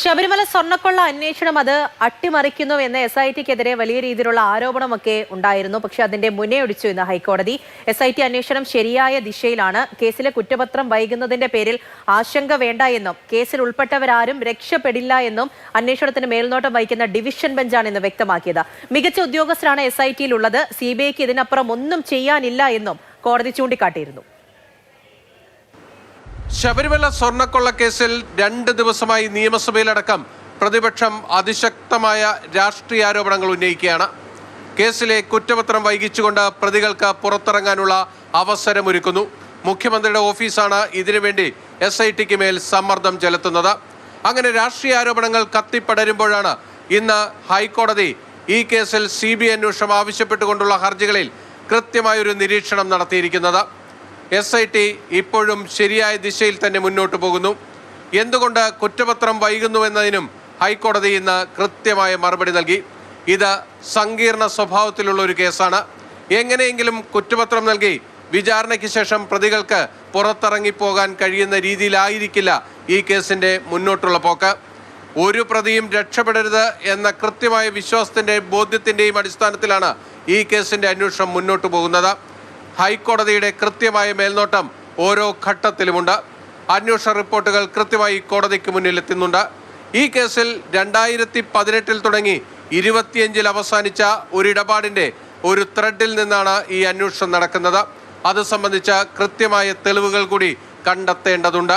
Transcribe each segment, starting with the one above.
ശബരിമല സ്വർണ്ണക്കൊള്ള അന്വേഷണം അത് അട്ടിമറിക്കുന്നു എന്ന SITക്കെതിരെ വലിയ രീതിയിലുള്ള ആരോപണമൊക്കെ ഉണ്ടായിരുന്നു. പക്ഷേ അതിന്റെ മുനയൊടിച്ചു ഇന്ന് ഹൈക്കോടതി. SIT അന്വേഷണം ശരിയായ ദിശയിലാണ്. കേസിലെ കുറ്റപത്രം വൈകുന്നതിന്റെ പേരിൽ ആശങ്ക വേണ്ട എന്നും കേസിൽ ഉൾപ്പെട്ടവരാരും രക്ഷപ്പെടില്ല എന്നും അന്വേഷണത്തിന് മേൽനോട്ടം വഹിക്കുന്ന ഡിവിഷൻ ബെഞ്ചാണ് ഇന്ന് വ്യക്തമാക്കിയത്. മികച്ച ഉദ്യോഗസ്ഥരാണ് SITയിലുള്ളത്. CBIക്ക് ഇതിനപ്പുറം ഒന്നും ചെയ്യാനില്ല എന്നും കോടതി ചൂണ്ടിക്കാട്ടിയിരുന്നു. ശബരിമല സ്വർണ്ണക്കൊള്ള കേസിൽ 2 ദിവസമായി നിയമസഭയിലടക്കം പ്രതിപക്ഷം അതിശക്തമായ രാഷ്ട്രീയ ആരോപണങ്ങൾ ഉന്നയിക്കുകയാണ്. കേസിലെ കുറ്റപത്രം വൈകിച്ചുകൊണ്ട് പ്രതികൾക്ക് പുറത്തിറങ്ങാനുള്ള അവസരമൊരുക്കുന്നു. മുഖ്യമന്ത്രിയുടെ ഓഫീസാണ് ഇതിനുവേണ്ടി SITക്ക് മേൽ സമ്മർദ്ദം ചെലുത്തുന്നത്. അങ്ങനെ രാഷ്ട്രീയ ആരോപണങ്ങൾ കത്തിപ്പടരുമ്പോഴാണ് ഇന്ന് ഹൈക്കോടതി ഈ കേസിൽ CBI അന്വേഷണം ആവശ്യപ്പെട്ടുകൊണ്ടുള്ള ഹർജികളിൽ കൃത്യമായൊരു നിരീക്ഷണം നടത്തിയിരിക്കുന്നത്. SIT ഇപ്പോഴും ശരിയായ ദിശയിൽ തന്നെ മുന്നോട്ട് പോകുന്നു. എന്തുകൊണ്ട് കുറ്റപത്രം വൈകുന്നുവെന്നതിനും ഹൈക്കോടതി ഇന്ന് കൃത്യമായ മറുപടി നൽകി. ഇത് സങ്കീർണ സ്വഭാവത്തിലുള്ള ഒരു കേസാണ്. എങ്ങനെയെങ്കിലും കുറ്റപത്രം നൽകി വിചാരണയ്ക്ക് ശേഷം പ്രതികൾക്ക് പുറത്തിറങ്ങിപ്പോകാൻ കഴിയുന്ന രീതിയിലായിരിക്കില്ല ഈ കേസിൻ്റെ മുന്നോട്ടുള്ള പോക്ക്. ഒരു പ്രതിയും രക്ഷപ്പെടരുത് എന്ന കൃത്യമായ വിശ്വാസത്തിൻ്റെയും ബോധ്യത്തിൻ്റെയും അടിസ്ഥാനത്തിലാണ് ഈ കേസിൻ്റെ അന്വേഷണം മുന്നോട്ട് പോകുന്നത്. ഹൈക്കോടതിയുടെ കൃത്യമായ മേൽനോട്ടം ഓരോ ഘട്ടത്തിലുമുണ്ട്. അന്വേഷണ റിപ്പോർട്ടുകൾ കൃത്യമായി കോടതിക്ക് മുന്നിലെത്തുന്നുണ്ട്. ഈ കേസിൽ 2018 തുടങ്ങി 25 അവസാനിച്ച ഒരു ഇടപാടിൻ്റെ ഒരു ത്രെഡിൽ നിന്നാണ് ഈ അന്വേഷണം നടക്കുന്നത്. അത് സംബന്ധിച്ച കൃത്യമായ തെളിവുകൾ കൂടി കണ്ടെത്തേണ്ടതുണ്ട്.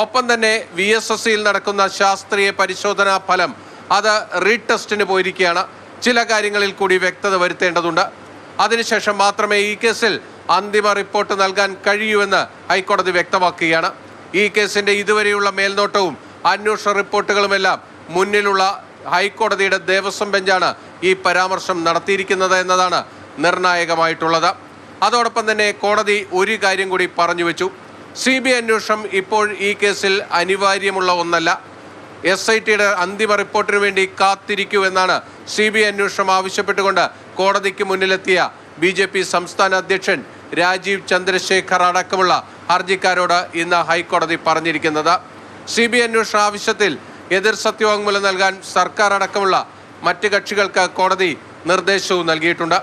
ഒപ്പം തന്നെ VSSCയിൽ നടക്കുന്ന ശാസ്ത്രീയ പരിശോധനാ ഫലം അത് റീടെസ്റ്റിന് പോയിരിക്കുകയാണ്. ചില കാര്യങ്ങളിൽ കൂടി വ്യക്തത വരുത്തേണ്ടതുണ്ട്. അതിനുശേഷം മാത്രമേ ഈ കേസിൽ അന്തിമ റിപ്പോർട്ട് നൽകാൻ കഴിയൂവെന്ന് ഹൈക്കോടതി വ്യക്തമാക്കുകയാണ്. ഈ കേസിന്റെ ഇതുവരെയുള്ള മേൽനോട്ടവും അന്വേഷണ റിപ്പോർട്ടുകളുമെല്ലാം മുന്നിലുള്ള ഹൈക്കോടതിയുടെ ദേവസ്വം ബെഞ്ചാണ് ഈ പരാമർശം നടത്തിയിരിക്കുന്നത് എന്നതാണ് നിർണായകമായിട്ടുള്ളത്. അതോടൊപ്പം തന്നെ കോടതി ഒരു കാര്യം കൂടി പറഞ്ഞു വെച്ചു. CBI അന്വേഷണം ഇപ്പോൾ ഈ കേസിൽ അനിവാര്യമുള്ള ഒന്നല്ല. SITയുടെ അന്തിമ റിപ്പോർട്ടിന് വേണ്ടി കാത്തിരിക്കൂ എന്നാണ് CBI അന്വേഷണം ആവശ്യപ്പെട്ടുകൊണ്ട് കോടതിക്ക് മുന്നിലെത്തിയ BJP സംസ്ഥാന അധ്യക്ഷൻ രാജീവ് ചന്ദ്രശേഖർ അടക്കമുള്ള ഹർജിക്കാരോട് ഇന്ന് ഹൈക്കോടതി പറഞ്ഞിരിക്കുന്നത്. CBI അന്വേഷണ ആവശ്യത്തിൽ എതിർ സത്യവാങ്മൂലം നൽകാൻ സർക്കാർ അടക്കമുള്ള മറ്റ് കക്ഷികൾക്ക് കോടതി നിർദ്ദേശവും നൽകിയിട്ടുണ്ട്.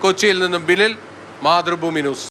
കൊച്ചിയിൽ നിന്നും ബിനിൽ, മാതൃഭൂമി ന്യൂസ്.